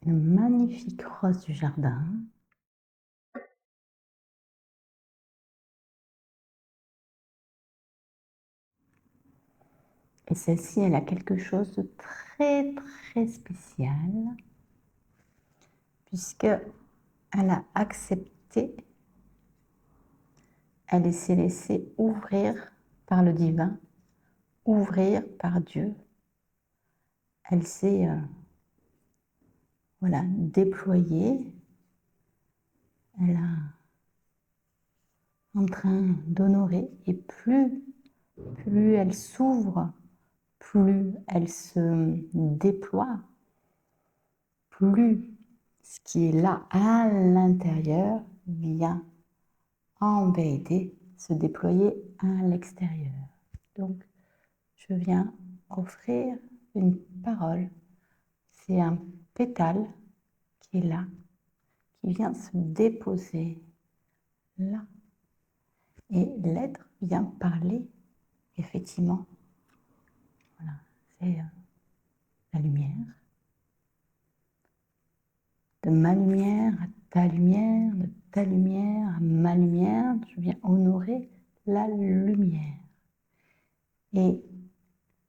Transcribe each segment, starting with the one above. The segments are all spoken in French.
une magnifique rose du jardin. Et celle-ci, elle a quelque chose de très, très spécial, puisque elle a accepté, elle s'est laissée ouvrir par le divin, ouvrir par Dieu. Elle s'est voilà, déployée. Elle a en train d'honorer, et plus elle s'ouvre, plus elle se déploie, plus ce qui est là à l'intérieur vient en vérité se déployer à l'extérieur. Donc, je viens offrir une parole. C'est un pétale qui est là, qui vient se déposer là. Et l'être vient parler, effectivement. Voilà, c'est la lumière. De ma lumière à ta lumière, de ta lumière à ma lumière, je viens honorer la lumière. Et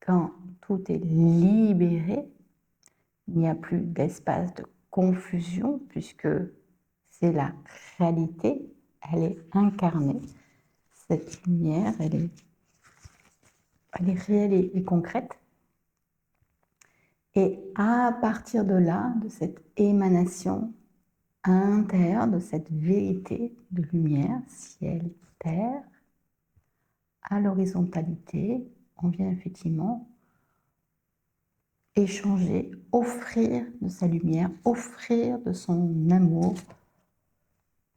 quand tout est libéré, il n'y a plus d'espace de confusion puisque c'est la réalité, elle est incarnée. Cette lumière, elle est réelle et concrète. Et à partir de là, de cette émanation intérieure, de cette vérité de lumière, ciel, terre, à l'horizontalité, on vient effectivement échanger, offrir de sa lumière, offrir de son amour,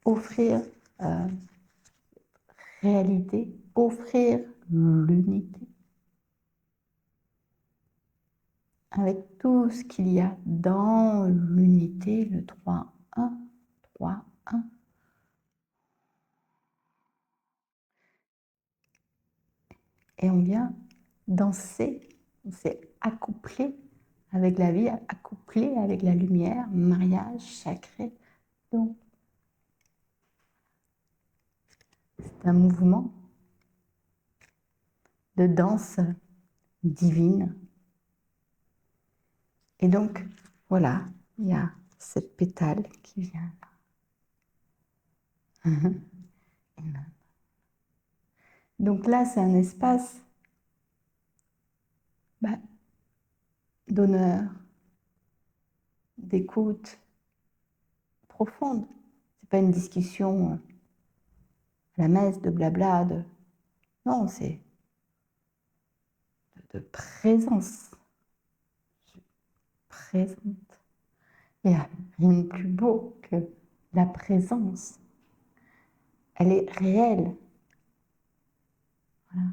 offrir réalité, offrir l'unité, avec tout ce qu'il y a dans l'unité, le 3-1, 3-1. Et on vient danser, on s'est accouplé avec la vie, accouplé avec la lumière, mariage sacré. Donc, c'est un mouvement de danse divine. Et donc, voilà, il y a cette pétale qui vient là. Donc là, c'est un espace d'honneur, d'écoute profonde. C'est pas une discussion à la messe, de blabla, non, c'est de présence. Je suis présente. Il n'y a rien de plus beau que la présence. Elle est réelle. Voilà.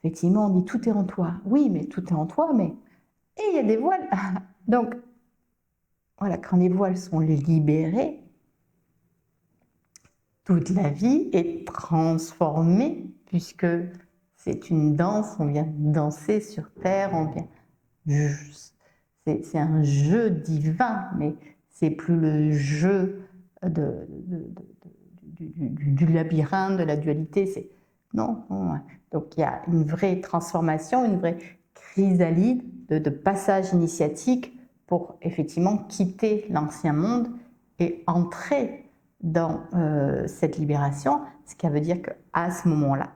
Effectivement, on dit tout est en toi. Oui, mais tout est en toi, mais et il y a des voiles. Donc, voilà, quand les voiles sont libérées, toute la vie est transformée, puisque c'est une danse, on vient danser sur terre, on vient. C'est un jeu divin, mais c'est plus le jeu du labyrinthe, de la dualité. Non, non. Donc il y a une vraie transformation, une vraie chrysalide de passage initiatique pour effectivement quitter l'ancien monde et entrer dans cette libération, ce qui veut dire qu'à ce moment-là,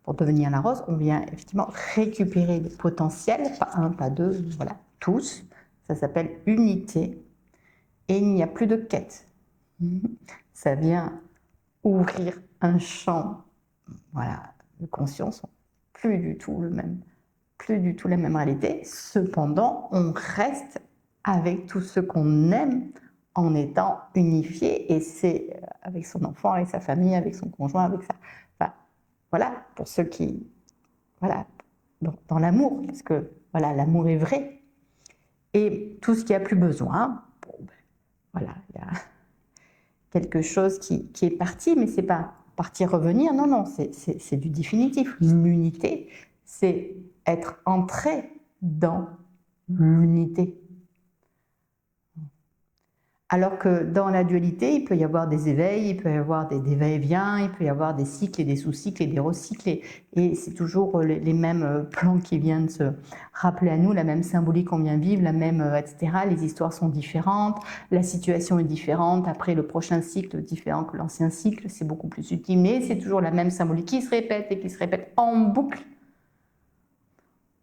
pour devenir la rose, on vient effectivement récupérer le potentiel, pas un, pas deux, voilà, tous. Ça s'appelle unité. Et il n'y a plus de quête. Ça vient ouvrir un champ, voilà, de conscience, plus du tout la même réalité. Cependant, on reste avec tout ce qu'on aime en étant unifié, et c'est avec son enfant, avec sa famille, avec son conjoint, avec ça. Enfin, voilà, pour ceux qui, voilà, dans l'amour, parce que voilà, l'amour est vrai. Et tout ce qui a plus besoin, bon, ben, voilà, il y a quelque chose qui est parti, mais c'est pas partir, revenir, non, non, c'est du définitif. L'unité, c'est être entré dans l'unité. Alors que dans la dualité, il peut y avoir des éveils, il peut y avoir des va-et-vient, il peut y avoir des cycles et des sous-cycles et des recycles. Et c'est toujours les mêmes plans qui viennent se rappeler à nous, la même symbolique qu'on vient vivre, la même, etc. Les histoires sont différentes, la situation est différente. Après, le prochain cycle différent que l'ancien cycle, c'est beaucoup plus subtil, mais c'est toujours la même symbolique qui se répète et qui se répète en boucle.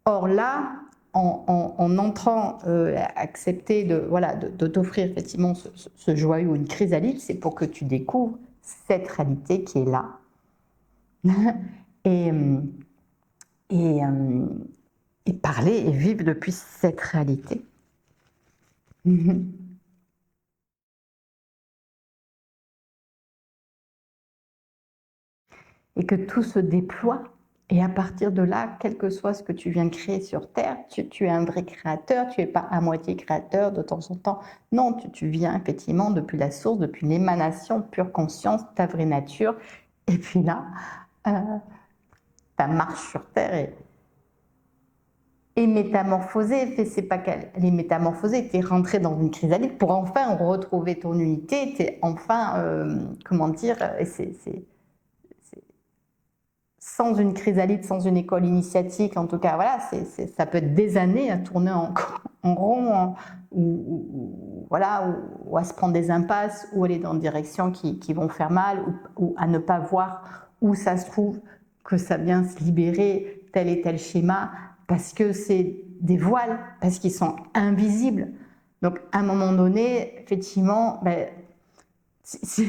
Or là, en entrant accepter de t'offrir effectivement ce joyau ou une chrysalide, c'est pour que tu découvres cette réalité qui est là. et, et, et parler et vivre depuis cette réalité. Et que tout se déploie. Et à partir de là, quel que soit ce que tu viens de créer sur Terre, tu es un vrai créateur, tu n'es pas à moitié créateur de temps en temps. Non, tu viens effectivement depuis la source, depuis l'émanation, pure conscience, ta vraie nature. Et puis là, ta marche sur Terre est métamorphosée. C'est pas qu'elle est métamorphosée, tu es rentré dans une chrysalide pour enfin retrouver ton unité, tu es enfin, comment dire, sans une chrysalide, sans une école initiatique, en tout cas, voilà, ça peut être des années à tourner en rond, ou à se prendre des impasses, ou aller dans des directions qui vont faire mal, ou à ne pas voir où ça se trouve, que ça vient se libérer tel et tel schéma, parce que c'est des voiles, parce qu'ils sont invisibles. Donc, à un moment donné, effectivement, ce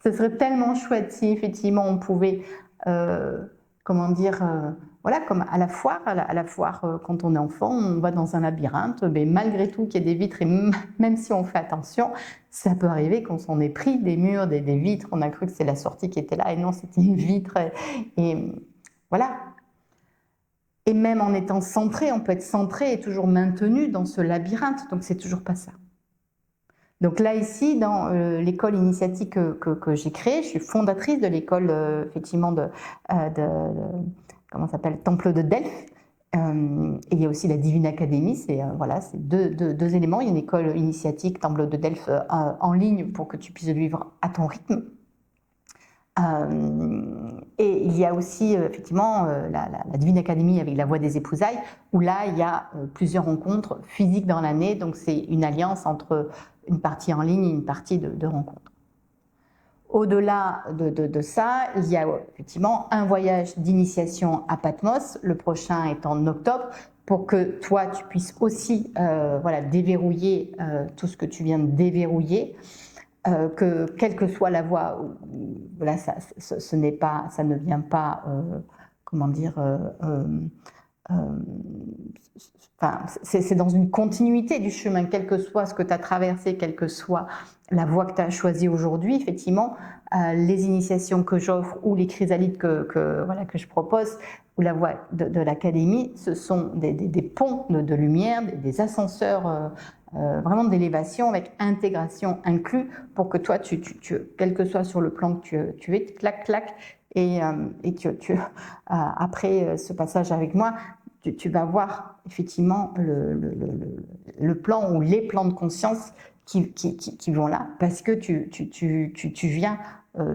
serait tellement chouette si effectivement on pouvait, comment dire, voilà, comme à la foire, quand on est enfant, on va dans un labyrinthe, mais malgré tout qu'il y ait des vitres, et même si on fait attention, ça peut arriver qu'on s'en ait pris des murs, des vitres, on a cru que c'est la sortie qui était là, et non, c'était une vitre, et voilà. Et même en étant centré, on peut être centré et toujours maintenu dans ce labyrinthe, donc c'est toujours pas ça. Donc là, ici, dans l'école initiatique que j'ai créée, je suis fondatrice de l'école, effectivement, comment ça s'appelle, Temple de Delphes. Et il y a aussi la Divine Academy, c'est voilà, deux éléments. Il y a une école initiatique, Temple de Delphes, en ligne pour que tu puisses vivre à ton rythme. Et il y a aussi effectivement la Divine Academy avec la Voie des Épousailles, où là il y a plusieurs rencontres physiques dans l'année, donc c'est une alliance entre une partie en ligne et une partie de rencontres. Au-delà de ça, il y a effectivement un voyage d'initiation à Patmos, le prochain est en octobre, pour que toi tu puisses aussi voilà, déverrouiller tout ce que tu viens de déverrouiller. Que quelle que soit la voie, voilà, ça ne vient pas, comment dire, enfin, c'est dans une continuité du chemin, quel que soit ce que tu as traversé, quelle que soit la voie que tu as choisie aujourd'hui, effectivement, les initiations que j'offre ou les chrysalides voilà, que je propose, ou la voie de l'académie, ce sont des ponts de lumière, des ascenseurs vraiment d'élévation avec intégration inclus pour que toi, quel que soit sur le plan que tu es, clac, clac, et après ce passage avec moi, tu vas voir effectivement le plan ou les plans de conscience qui vont là, parce que tu viens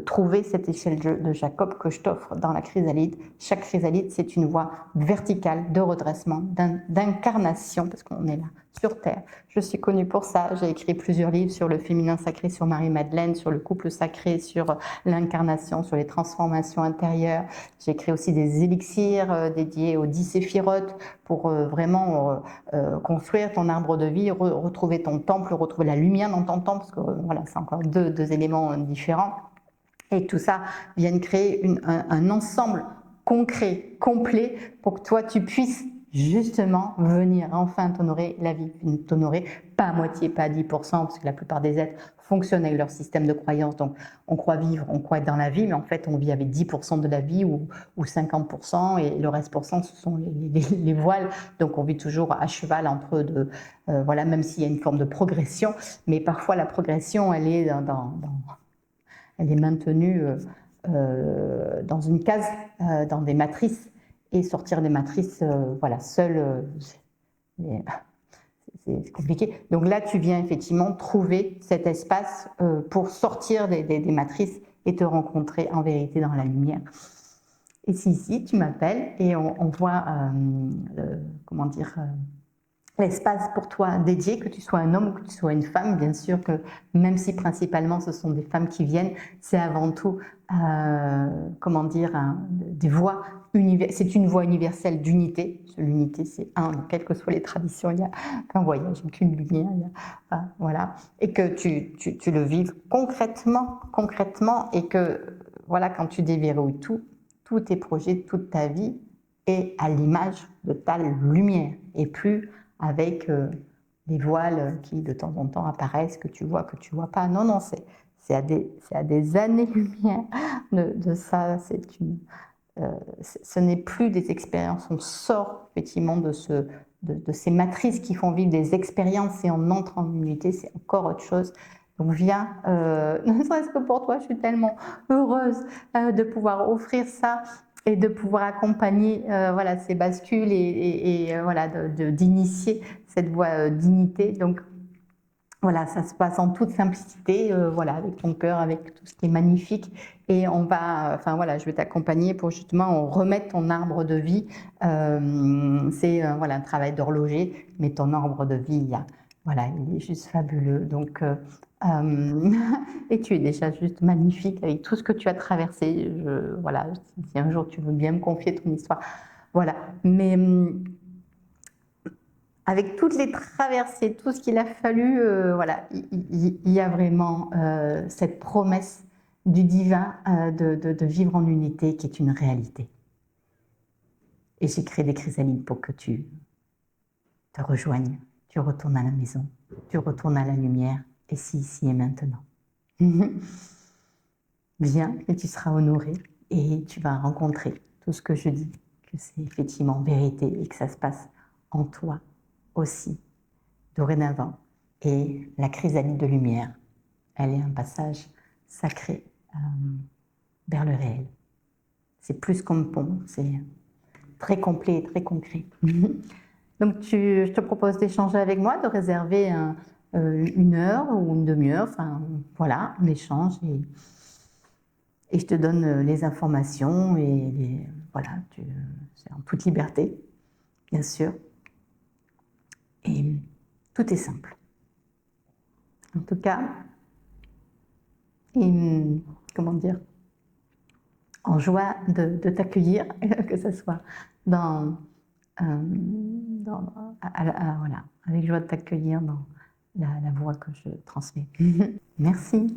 trouver cette échelle de Jacob que je t'offre dans la chrysalide. Chaque chrysalide, c'est une voie verticale de redressement, d'incarnation, parce qu'on est là sur Terre. Je suis connue pour ça, j'ai écrit plusieurs livres sur le féminin sacré, sur Marie-Madeleine, sur le couple sacré, sur l'incarnation, sur les transformations intérieures. J'ai écrit aussi des élixirs dédiés aux 10 séphirotes pour vraiment construire ton arbre de vie, retrouver ton temple, retrouver la lumière dans ton temple, parce que voilà, c'est encore deux éléments différents. Et tout ça vient créer un ensemble concret, complet, pour que toi tu puisses justement venir enfin t'honorer la vie, t'honorer pas à moitié, pas à 10%, parce que la plupart des êtres fonctionnent avec leur système de croyance, donc on croit vivre, on croit être dans la vie, mais en fait on vit avec 10% de la vie ou 50%, et le reste ce sont les voiles, donc on vit toujours à cheval entre deux, voilà, même s'il y a une forme de progression, mais parfois la progression elle est elle est maintenue dans une case, dans des matrices, et sortir des matrices, voilà, seul, c'est compliqué. Donc là, tu viens effectivement trouver cet espace pour sortir des matrices et te rencontrer en vérité dans la lumière. Et si ici, tu m'appelles et on voit, comment dire, l'espace pour toi dédié, que tu sois un homme ou que tu sois une femme, bien sûr que même si principalement ce sont des femmes qui viennent, c'est avant tout, comment dire, des voix c'est une voie universelle d'unité. L'unité, c'est quelles que soient les traditions, il n'y a qu'un voyage, qu'une lumière, voilà, et que tu le vives concrètement, et que voilà, quand tu déverrouilles tous tes projets, toute ta vie est à l'image de ta lumière et plus avec les voiles qui de temps en temps apparaissent, que tu vois pas. Non, non, c'est à des années-lumière de ça. Ce n'est plus des expériences, on sort effectivement de ces matrices qui font vivre des expériences et on entre en unité, c'est encore autre chose. Donc viens, ne serait-ce que pour toi, je suis tellement heureuse de pouvoir offrir ça et de pouvoir accompagner voilà, ces bascules et voilà, d'initier cette voie d'unité. Donc voilà, ça se passe en toute simplicité, voilà, avec ton cœur, avec tout ce qui est magnifique. Et on va, enfin voilà, je vais t'accompagner pour justement remettre ton arbre de vie. C'est voilà, un travail d'horloger, mais ton arbre de vie, voilà, il est juste fabuleux. Donc, et tu es déjà juste magnifique avec tout ce que tu as traversé. Voilà, si un jour tu veux bien me confier ton histoire, voilà. Mais avec toutes les traversées, tout ce qu'il a fallu, voilà, il y a vraiment cette promesse du divin de vivre en unité qui est une réalité. Et j'ai créé des chrysalides pour que tu te rejoignes, tu retournes à la maison, tu retournes à la lumière, et si ici et maintenant. Viens et tu seras honoré et tu vas rencontrer tout ce que je dis, que c'est effectivement vérité et que ça se passe en toi aussi. Dorénavant. Et la chrysalide de lumière, elle est un passage sacré vers le réel. C'est plus comme pont, c'est très complet et très concret. Donc je te propose d'échanger avec moi, de réserver une heure ou une demi-heure, enfin voilà, un échange, et je te donne les informations, et voilà, c'est en toute liberté, bien sûr. Et tout est simple. En tout cas, comment dire, en joie de t'accueillir, que ce soit voilà, avec joie de t'accueillir dans la voie que je transmets. Merci.